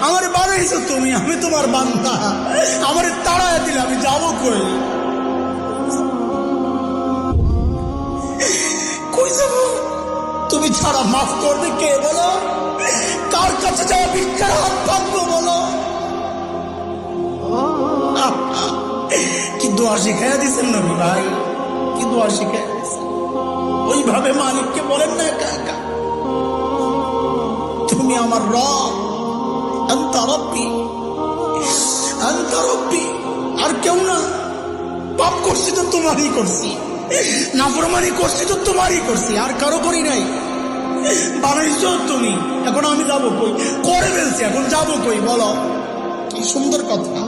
আমার বানাইছো তুমি, আমি তোমার বান্দা, আমার তাড়ায় দিলে আমি যাবো কই? কই যাবো? তুমি ছাড়া মাফ করবে কে বলো? কার কাছে যাওয়া ভিক্ষার হাত পাতবো বলো? কি দোয়া শিখাইয়া দিচ্ছেন নবী ভাই, কি দোয়া শিখাইয়া দিচ্ছেন। ওইভাবে মালিককে বলেন না, একা একা তুমি আমার রব, আনতা রব্বি, আনতা রব্বি, আর কেউ না। পাপ করছি তো তোমারই করছি, নাফরমানি করছি তো তোমারই করছি, আর কারো করি নাই। বানাইছো তুমি, এখন আমি যাবো কই? করে ফেলছি, এখন যাবো কই বলো? কি সুন্দর কথা।